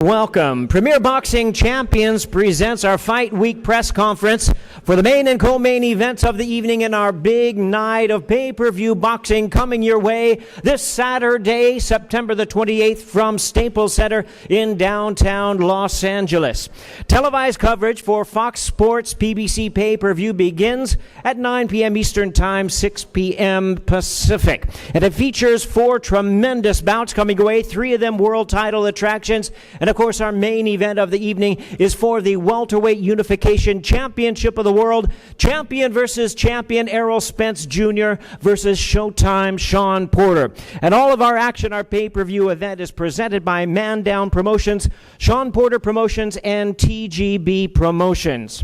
welcome. Premier Boxing Champions presents our Fight Week press conference for the main and co-main events of the evening in our big night of pay-per-view boxing coming your way this Saturday, September the 28th from Staples Center in downtown Los Angeles. Televised coverage for Fox Sports PBC pay-per-view begins at 9 p.m. Eastern Time, 6 p.m. Pacific. And it features 4 tremendous bouts coming away, 3 of them world title attractions. And of course, our main event of the evening is for the Welterweight Unification Championship of the World. Champion versus champion, Errol Spence Jr. versus Showtime Shawn Porter. And all of our action, our pay-per-view event is presented by Man Down Promotions, Shawn Porter Promotions, and TGB Promotions.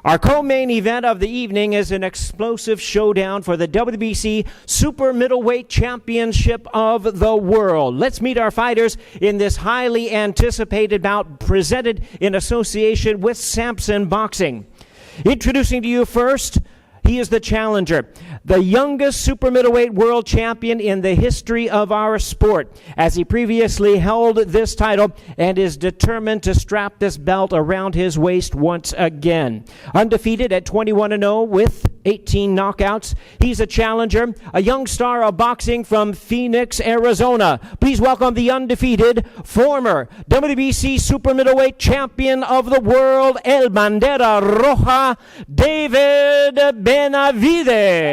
Our co-main event of the evening is an explosive showdown for the WBC Super Middleweight Championship of the World. Let's meet our fighters in this highly anticipated bout presented in association with Samson Boxing. Introducing to you first, he is the challenger, the youngest super middleweight world champion in the history of our sport, as he previously held this title and is determined to strap this belt around his waist once again. Undefeated at 21-0 with 18 knockouts, he's a challenger, a young star of boxing from Phoenix, Arizona. Please welcome the undefeated former WBC super middleweight champion of the world, El Bandera Roja, David Benavides.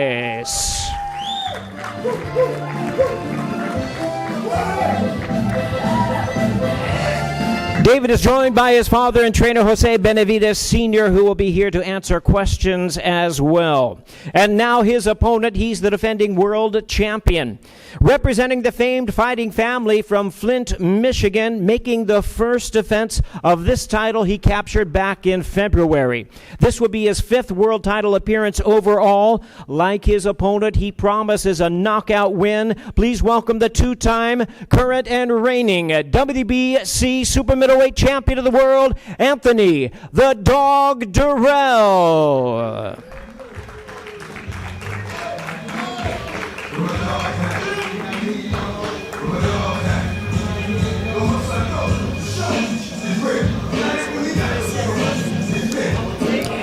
David is joined by his father and trainer, Jose Benavides Sr., who will be here to answer questions as well. And now his opponent, he's the defending world champion. Representing the famed fighting family from Flint, Michigan, making the first defense of this title he captured back in February. This would be his 5th world title appearance overall. Like his opponent, he promises a knockout win. Please welcome the 2-time current and reigning WBC Super Middleweight Champion of the World, Anthony the Dog Durrell.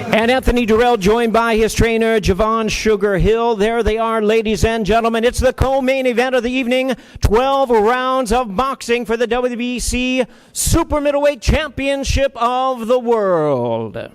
And Anthony Durrell joined by his trainer, Javon Sugar Hill. There they are, ladies and gentlemen. It's the co-main event of the evening. 12 rounds of boxing for the WBC Super Middleweight Championship of the World.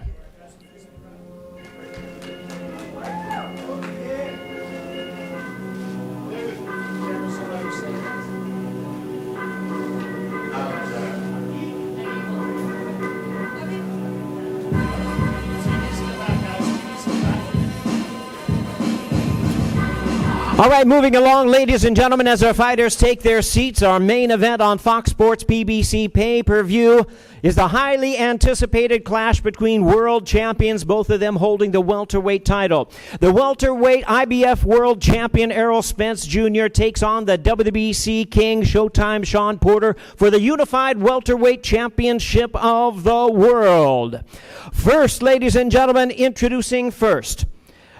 All right, moving along, ladies and gentlemen, as our fighters take their seats, our main event on Fox Sports PBC pay-per-view is the highly anticipated clash between world champions, both of them holding the welterweight title. The welterweight IBF world champion Errol Spence Jr. takes on the WBC king Showtime Shawn Porter for the unified welterweight championship of the world. First, ladies and gentlemen, introducing first,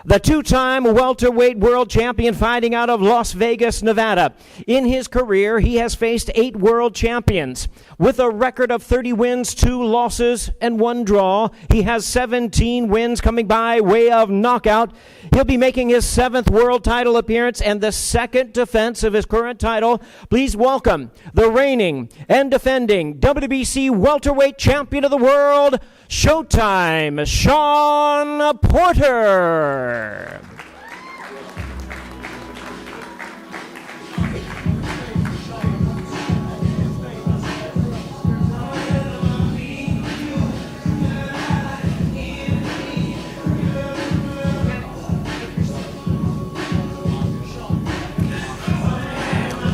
the 2-time welterweight world champion fighting out of Las Vegas, Nevada. In his career, he has faced 8 world champions. With a record of 30 wins, 2 losses, and 1 draw, he has 17 wins coming by way of knockout. He'll be making his 7th world title appearance and the 2nd defense of his current title. Please welcome the reigning and defending WBC welterweight champion of the world, Showtime Shawn Porter.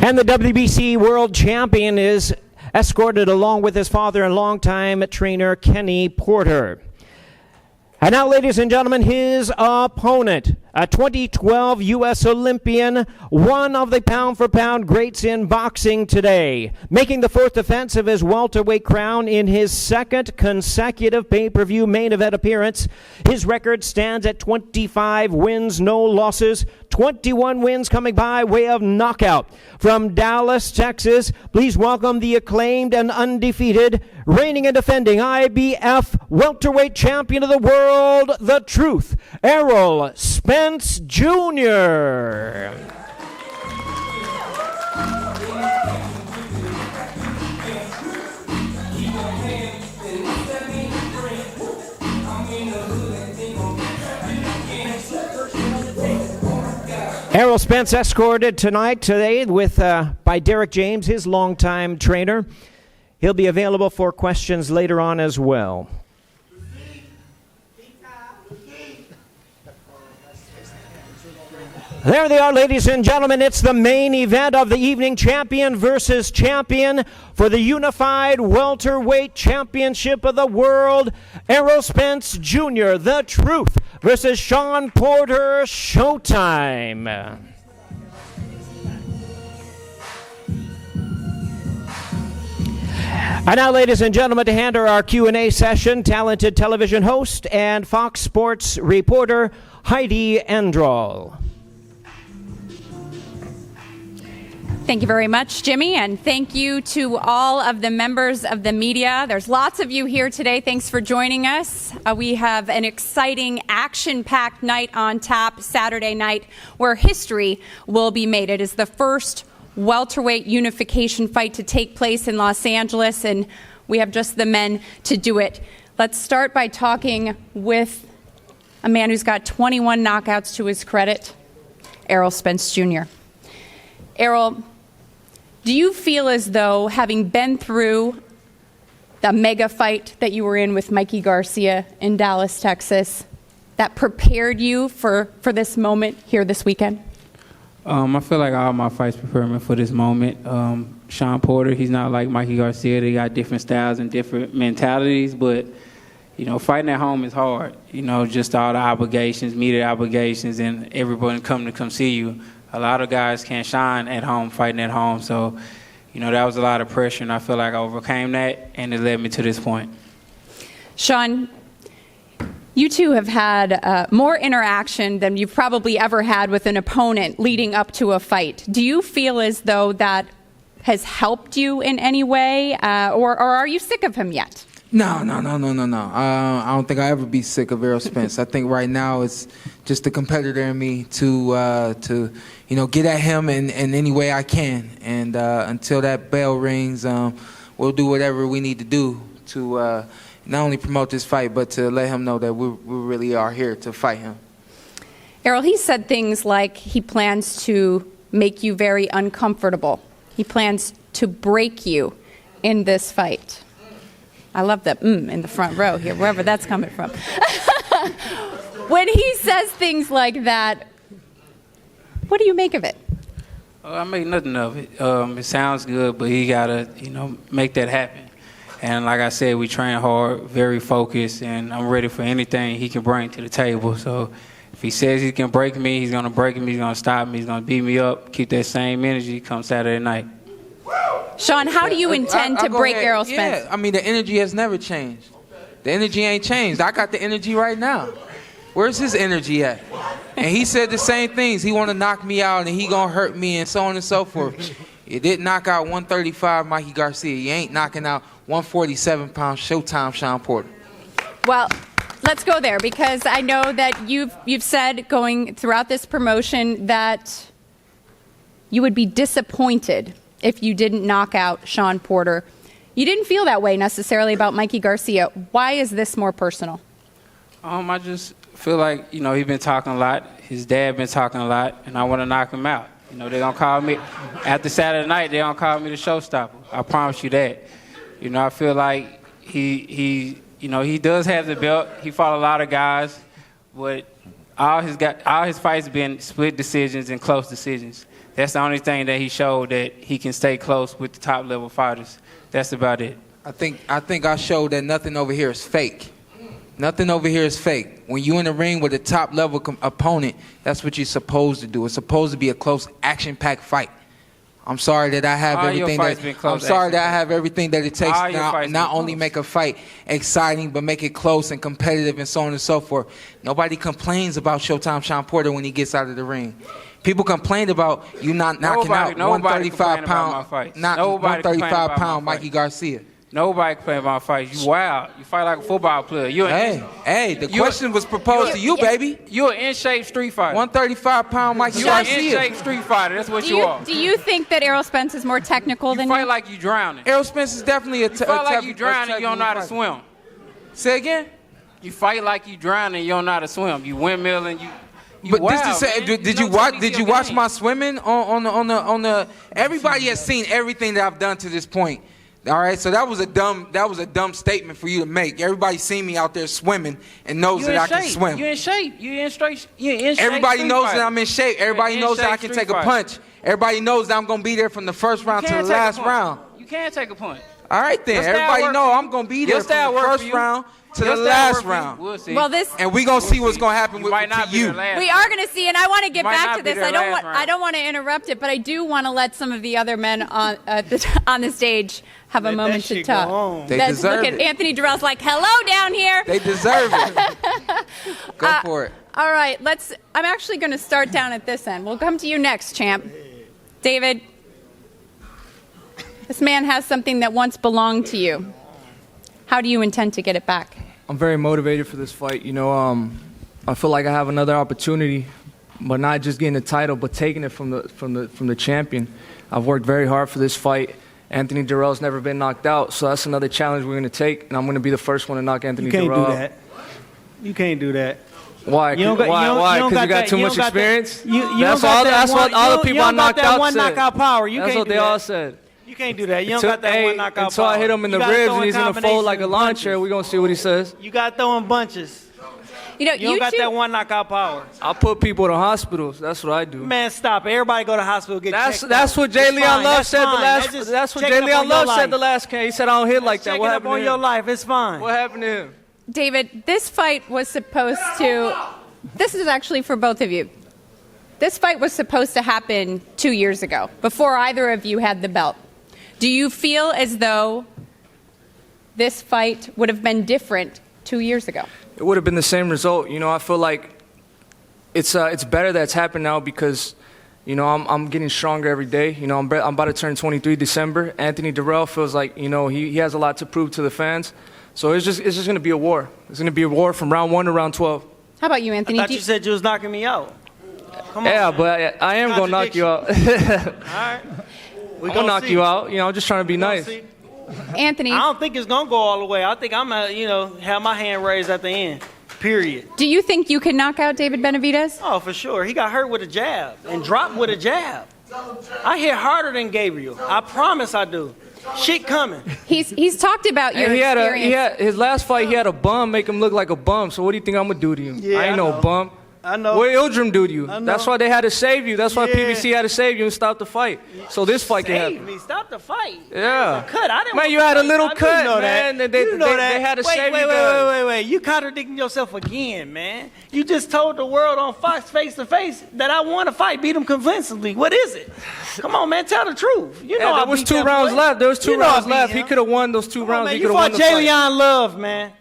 And the WBC world champion is escorted along with his father and longtime trainer, Kenny Porter. And now, ladies and gentlemen, his opponent, a 2012 U.S. Olympian, one of the pound-for-pound greats in boxing today, making the 4th defense of his welterweight crown in his 2nd consecutive pay-per-view main event appearance. His record stands at 25 wins, no losses, 21 wins coming by way of knockout. From Dallas, Texas, please welcome the acclaimed and undefeated, reigning and defending IBF welterweight champion of the world, The Truth, Errol Spence Jr. Errol Spence escorted today with by Derek James, his longtime trainer. He'll be available for questions later on as well. There they are, ladies and gentlemen. It's the main event of the evening, champion versus champion for the unified welterweight championship of the world. Errol Spence Jr., The Truth, versus Shawn Porter, Showtime. And now, ladies and gentlemen, to handle our Q&A session, talented television host and Fox Sports reporter Heidi Androl. Thank you very much, Jimmy, and thank you to all of the members of the media. There's lots of you here today. Thanks for joining us. We have an exciting, action-packed night on tap Saturday night where history will be made. It is the first welterweight unification fight to take place in Los Angeles, and we have just the men to do it. Let's start by talking with a man who's got 21 knockouts to his credit, Errol Spence Jr. Errol, do you feel as though, having been through the mega fight that you were in with Mikey Garcia in Dallas, Texas, that prepared you for this moment here this weekend? I feel like all my fights prepare me for this moment. Shawn Porter, he's not like Mikey Garcia. They got different styles and different mentalities, but, you know, fighting at home is hard. You know, just all the obligations, media obligations, and everyone coming to come see you. A lot of guys can't shine at home, fighting at home. So, you know, that was a lot of pressure, and I feel like I overcame that, and it led me to this point. Shawn, you two have had more interaction than you've probably ever had with an opponent leading up to a fight. Do you feel as though that has helped you in any way, or are you sick of him yet? No. I don't think I'll ever be sick of Errol Spence. I think right now it's just the competitor in me to you know, get at him in any way I can. And until that bell rings, we'll do whatever we need to do to not only promote this fight, but to let him know that we really are here to fight him. Errol, he said things like he plans to make you very uncomfortable. He plans to break you in this fight. I love that in the front row here, wherever that's coming from. When he says things like that, what do you make of it? I make nothing of it. It sounds good, but he gotta, you know, make that happen. And like I said, we train hard, very focused, and I'm ready for anything he can bring to the table. So if he says he can break me, he's gonna break me, he's gonna stop me, he's gonna beat me up, keep that same energy come Saturday night. Shawn, how do you intend to break Errol Spence? Yeah, I mean, the energy has never changed. The energy ain't changed. I got the energy right now. Where's his energy at? And he said the same things. He want to knock me out, and he going to hurt me, and so on and so forth. You didn't knock out 135 Mikey Garcia. You ain't knocking out 147-pound Showtime Shawn Porter. Well, let's go there, because I know that you've said going throughout this promotion that you would be disappointed if you didn't knock out Shawn Porter. You didn't feel that way necessarily about Mikey Garcia. Why is this more personal? I just feel like, you know, he's been talking a lot. His dad been talking a lot, and I want to knock him out. You know, they're going to call me, after Saturday night, they're going to call me the showstopper. I promise you that. You know, I feel like he you know, he does have the belt. He fought a lot of guys, but all his fights been split decisions and close decisions. That's the only thing that he showed, that he can stay close with the top level fighters. That's about it. I think I showed that nothing over here is fake. Nothing over here is fake. When you're in the ring with a top level opponent, that's what you're supposed to do. It's supposed to be a close, action-packed fight. I'm sorry that I have everything that it takes to not only make a fight exciting, but make it close and competitive and so on and so forth. Nobody complains about Showtime Shawn Porter when he gets out of the ring. People complained about you not knocking out Nobody 135 complained about my pound, fights. not Nobody complained 135 about pound my Mikey fights. Garcia. Nobody complained about fights. You wild. You fight like a football player. Hey, the question was proposed to you, baby. You're an in-shape street fighter. 135 pound Mikey You're an Garcia. in-shape street fighter. That's what Do you are. do you think that Errol Spence is more technical You than fight you? like you drowning. Errol Spence is definitely a You fight like you drowning. You don't know how to swim. Say again? You fight like you drowning. You don't know how to swim. You windmill and you. But wild, this to say, man. did No you watch? technique Did to you your watch game. my swimming on the? Everybody has seen everything that I've done to this point. All right, so that was a dumb statement for you to make. Everybody's seen me out there swimming and knows You that in I can shape. swim. You in shape. You in straight. You in shape. Everybody street knows fighter. that I'm in shape. Everybody in knows that I shape can street take a fighter. punch. Everybody knows that I'm gonna be there from the first round to the last round. You can't take a punch. All right then, Your style everybody work know for you. I'm gonna be Your there from style the work for first you. round to Your the style last work for you. round. We'll see. Well, this And we gonna see what's gonna happen You with might to not be you. there last we are going to see, and I want to get Might back not to be this. there last round. I don't want to interrupt it, but I do want to let some of the other men on on the stage have a Let moment that to shit go talk. on. They Let's deserve look at it. Anthony Durrell's like, hello down here. They deserve it. Go for it. All right, I'm actually going to start down at this end. We'll come to you next, champ. David, this man has something that once belonged to you. How do you intend to get it back? I'm very motivated for this fight. You know, I feel like I have another opportunity, but not just getting the title, but taking it from the champion. I've worked very hard for this fight. Anthony Durrell's never been knocked out, so that's another challenge we're going to take, and I'm going to be the first one to knock Anthony You can't Durrell do out. that. You can't do that. Why? You don't got- Why? you don't- Why? you don't Because you got that- too you much don't got that- experience. you don't That's got all. that That's one- what all you the don't- people you I don't got knocked that out one said. knockout power. You That's can't what do they that. all said. You can't do that. You don't Until, got that hey, one knockout until power. I hit him in You the gotta ribs throw and in he's gonna fold like a lawn combinations chair, and we're gonna see what he says. You got throwing bunches. You know, You don't got two- that one knockout power. I'll put people to hospitals. That's what I do. Man, stop it. Everybody go to hospital get checked That's out. what Jay It's Leon fine. Love That's said the fine. last. just That's what checking Jay up Leon on your Love said life. the last case. He said I don't hit like that. Checking What up happened on to your him? life. It's fine. What happened to him? David, this fight was supposed to. This is actually for both of you. This fight was supposed to happen 2 years ago, before either of you had the belt. Do you feel as though this fight would have been different 2 years ago? It would have been the same result. You know, I feel like it's better that it's happened now because, you know, I'm getting stronger every day. You know, I'm about to turn 23 December. Anthony Durrell feels like, you know, he has a lot to prove to the fans. So it's just going to be a war. It's going to be a war from round 1 to round 12. How about you, I Anthony? thought Do you said you was knocking me out. Come on. Yeah, man. but I am going to knock you out. All right. We I'm going to knock you out. You know, I'm just trying to be nice. See. Anthony, I don't think it's gonna go all the way. I think I'm gonna, have my hand raised at the end. Period. do you think you can knock out David Benavidez? Oh, for sure. He got hurt with a jab and dropped with a jab. I hit harder than Gabriel. I promise I do. Shit coming. He's talked about your And experience. his last fight, he had a bum make him look like a bum. So what do you think I'm going to do to you? Yeah, I ain't I no know. bum. I know. What did Ildrim do to you? I know. That's why they had to save you. That's why Yeah. PBC had to save you and stop the fight. So this fight can Save happen. me. Stop the fight. Yeah. Cut. I didn't Man, want you to had a fight. little I didn't cut, know man. That. They You know that. had to wait, save wait, you wait, guys. wait. You contradicting yourself again, man. You just told the world on Fox face to face that I won a fight, beat him convincingly. What is it? Come on, man. Tell the truth. You know Yeah, I there was beat 2 that rounds boy. left. There was 2 You know I rounds beat left. He him. could have won those 2 Come on, rounds. man. He You could have won fought the Jay fight. Leon Love, man.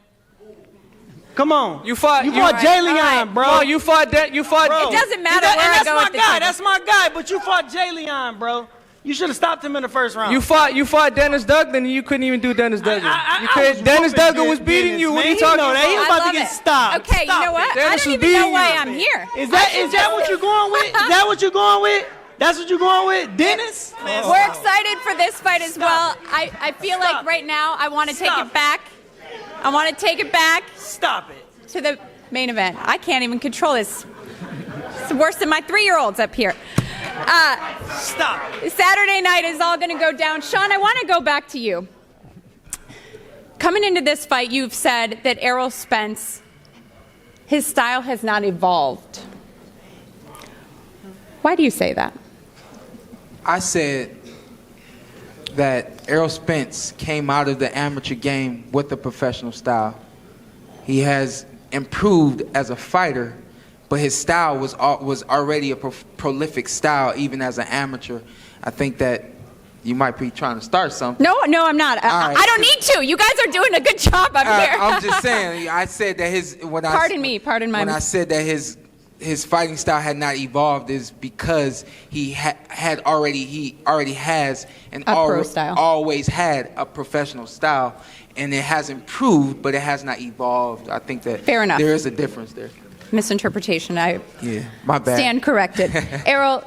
Come on. You fought Jay Leon, bro. No, you fought that. You fought. Bro. It doesn't matter And where I that's go my with the guy. table. That's my guy. But you fought Jay Leon, bro. You should have stopped him in the first round. You fought Dennis Duggan, and you couldn't even do Dennis Duggan. I You was Dennis whooping Duggan was Dennis, beating you. What are man. you He talking know that. He about? was about to love get it. stopped. Okay, Stop you know what? it. Dennis I was don't even beating know you. why I'm here. Is that what you're going with? Is that what you're going with? That's what you're going with? Dennis? Man, We're stop. excited for this fight as well. I feel like Stop. right now I want to take Stop. it back. I want to take it back Stop it. to the main event. I can't even control this. It's worse than my 3-year-olds up here. Stop it. Saturday night is all going to go down. Shawn, I want to go back to you. Coming into this fight, you've said that Errol Spence, his style has not evolved. Why do you say that? I said that Errol Spence came out of the amateur game with a professional style. He has improved as a fighter, but his style was already a prolific style even as an amateur. I think that you might be trying to start something. No, I'm not. All right. I don't need to. You guys are doing a good job up here. I'm just saying. I said that his Pardon my when I said that his his fighting style had not evolved is because he already has and pro style. always had a professional style, and it has improved, but it has not evolved. I think that Fair enough. there is a difference there. Misinterpretation. Yeah, my bad. Stand corrected. Errol,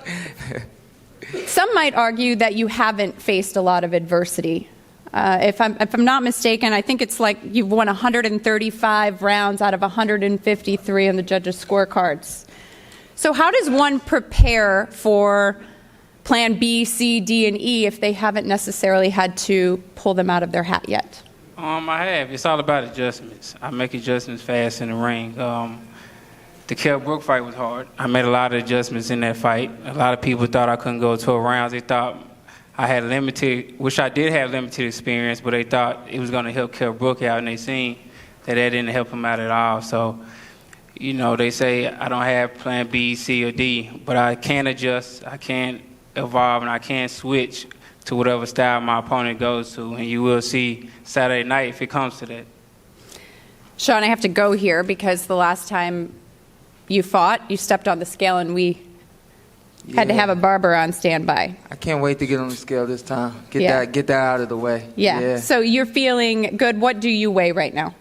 some might argue that you haven't faced a lot of adversity. If I'm not mistaken, I think it's like you've won 135 rounds out of 153 on the judges' scorecards. So how does one prepare for plan B, C, D, and E if they haven't necessarily had to pull them out of their hat yet? I have. It's all about adjustments. I make adjustments fast in the ring. The Kell Brook fight was hard. I made a lot of adjustments in that fight. A lot of people thought I couldn't go 12 rounds. They thought I had limited, which I did have limited experience, but they thought it was going to help Kell Brook out, and they seen that didn't help him out at all. So, you know, they say I don't have plan B, C, or D, but I can adjust, I can evolve, and I can switch to whatever style my opponent goes to, and you will see Saturday night if it comes to that. Shawn, I have to go here because the last time you fought, you stepped on the scale, and we had to have a barber on standby. I can't wait to get on the scale this time. Get that out of the way. Yeah. So you're feeling good. What do you weigh right now?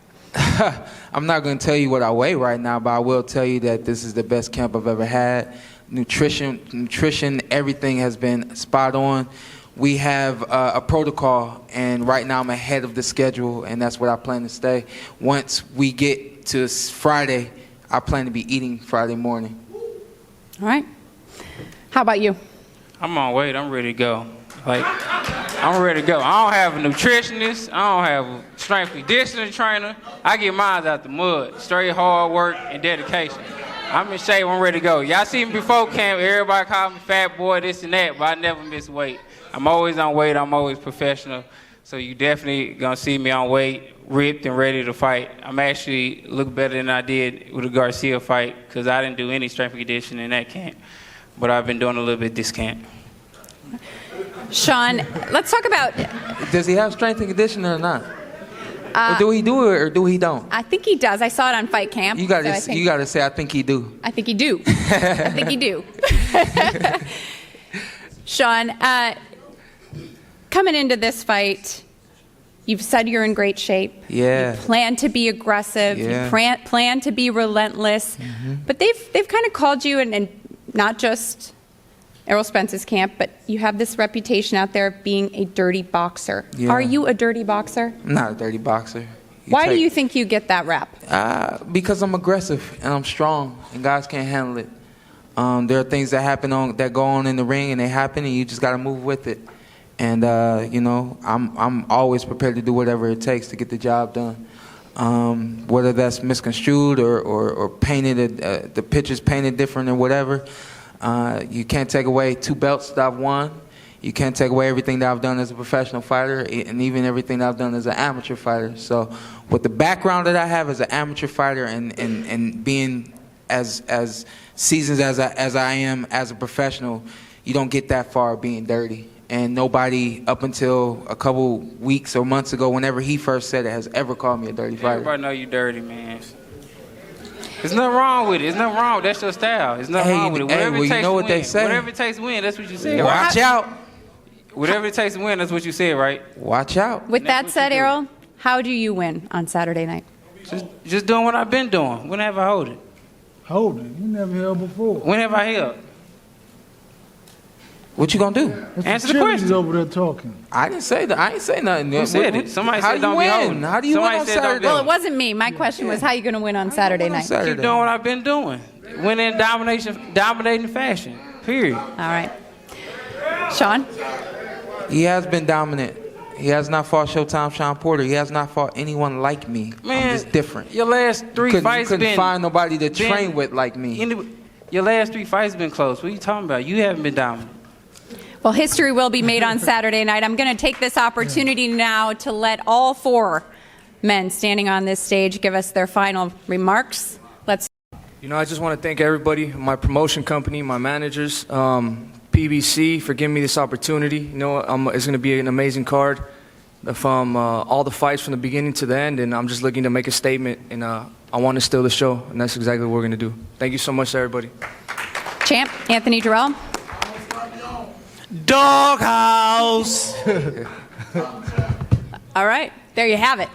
I'm not going to tell you what I weigh right now, but I will tell you that this is the best camp I've ever had. Nutrition, everything has been spot on. We have a protocol, and right now I'm ahead of the schedule, and that's what I plan to stay. Once we get to Friday, I plan to be eating Friday morning. All right. How about you? I'm on weight. I'm ready to go. I'm ready to go. I don't have a nutritionist. I don't have a strength conditioning trainer. I get mine out the mud. Straight hard work and dedication. I'm in shape. I'm ready to go. Y'all see me before camp. Everybody call me fat boy, this and that, but I never miss weight. I'm always on weight. I'm always professional. So you definitely going to see me on weight, ripped and ready to fight. I'm actually look better than I did with the Garcia fight because I didn't do any strength conditioning in that camp. But I've been doing a little bit this camp. Shawn, let's talk about... Does he have strength and conditioning or not? Or do he do it or do he don't? I think he does. I saw it on Fight Camp. You got to say, I think he do. I think he do. I think he do. Shawn, coming into this fight, you've said you're in great shape. Yeah. You plan to be aggressive. Yeah. You plan to be relentless. Mm-hmm. But they've kind of called you, and not just Errol Spence's camp, but you have this reputation out there of being a dirty boxer. Yeah. Are you a dirty boxer? I'm not a dirty boxer. Why do you think you get that rap? Because I'm aggressive and I'm strong, and guys can't handle it. There are things that go on in the ring, and they happen, and you just got to move with it. And you know, I'm always prepared to do whatever it takes to get the job done. Whether that's misconstrued or painted, the picture's painted different or whatever. You can't take away 2 belts that I've won. You can't take away everything that I've done as a professional fighter, and even everything that I've done as an amateur fighter. So with the background that I have as an amateur fighter and being as seasoned as I am as a professional, you don't get that far being dirty. And nobody up until a couple weeks or months ago, whenever he first said it, has ever called me a dirty fighter. Everybody know you dirty, man. There's nothing wrong with it. There's nothing wrong. That's your style. There's nothing wrong with it. Whatever it takes you know what to win. they say. Whatever it takes to win, that's what you said. Watch out. Whatever it takes to win, that's what you said, right? Watch out. With that said, Errol, how do you win on Saturday night? Just doing what I've been doing. When have I held it? Hold it. You never held before. When have I held? What you gonna do? That's Answer the the question. cheerleaders over there talking. I didn't say that. I ain't say nothing. Who said it? Somebody how said do you don't be win? holding. How do you Somebody win on said don't be Saturday? Well, it wasn't me. My question was, how are you going to win on Saturday win on night? Saturday? Keep doing what I've been doing. Winning dominating fashion. Period. All right. Shawn? He has been dominant. He has not fought Showtime Shawn Porter. He has not fought anyone like me. Man, I'm just different. Your last 3 fights you couldn't been find nobody to train with like me. Your last 3 fights been close. What are you talking about? You haven't been dominant. Well, history will be made on Saturday night. I'm going to take this opportunity now to let all 4 men standing on this stage give us their final remarks. Let's. You know, I just want to thank everybody, my promotion company, my managers, PBC for giving me this opportunity. You know, it's going to be an amazing card from all the fights from the beginning to the end, and I'm just looking to make a statement and I want to steal the show, and that's exactly what we're going to do. Thank you so much, everybody. Champ, Anthony Durrell. Doghouse. All right, there you have it.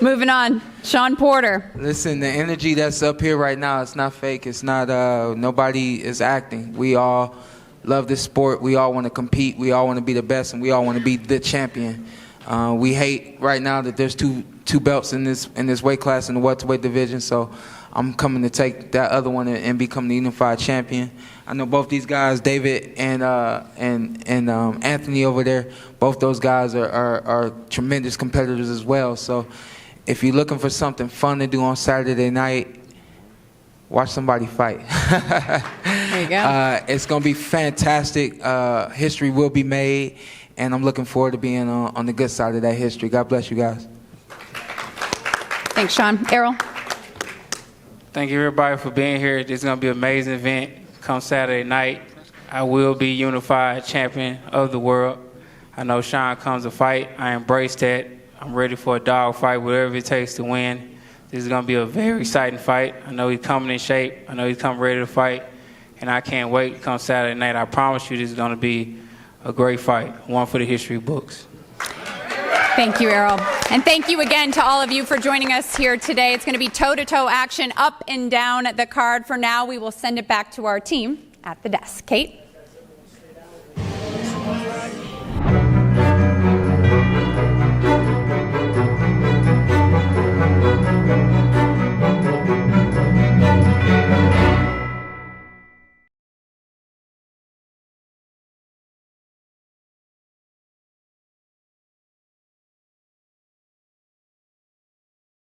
Moving on, Shawn Porter. Listen, the energy that's up here right now, it's not fake. It's not, nobody is acting. We all love this sport. We all want to compete. We all want to be the best, and we all want to be the champion. We hate right now that there's two belts in this weight class in the welterweight division, so I'm coming to take that other one and become the unified champion. I know both these guys, David and Anthony over there, both those guys are tremendous competitors as well. So if you're looking for something fun to do on Saturday night, watch somebody fight. There you go. It's going to be fantastic. History will be made, and I'm looking forward to being on the good side of that history. God bless you guys. Thanks, Shawn. Errol. Thank you, everybody, for being here. This is going to be an amazing event. Come Saturday night, I will be unified champion of the world. I know Shawn comes to fight. I embrace that. I'm ready for a dog fight, whatever it takes to win. This is going to be a very exciting fight. I know he's coming in shape. I know he's coming ready to fight. And I can't wait to come Saturday night. I promise you this is going to be a great fight, one for the history books. Thank you, Errol. And thank you again to all of you for joining us here today. It's going to be toe-to-toe action up and down the card. For now, we will send it back to our team at the desk. Kate?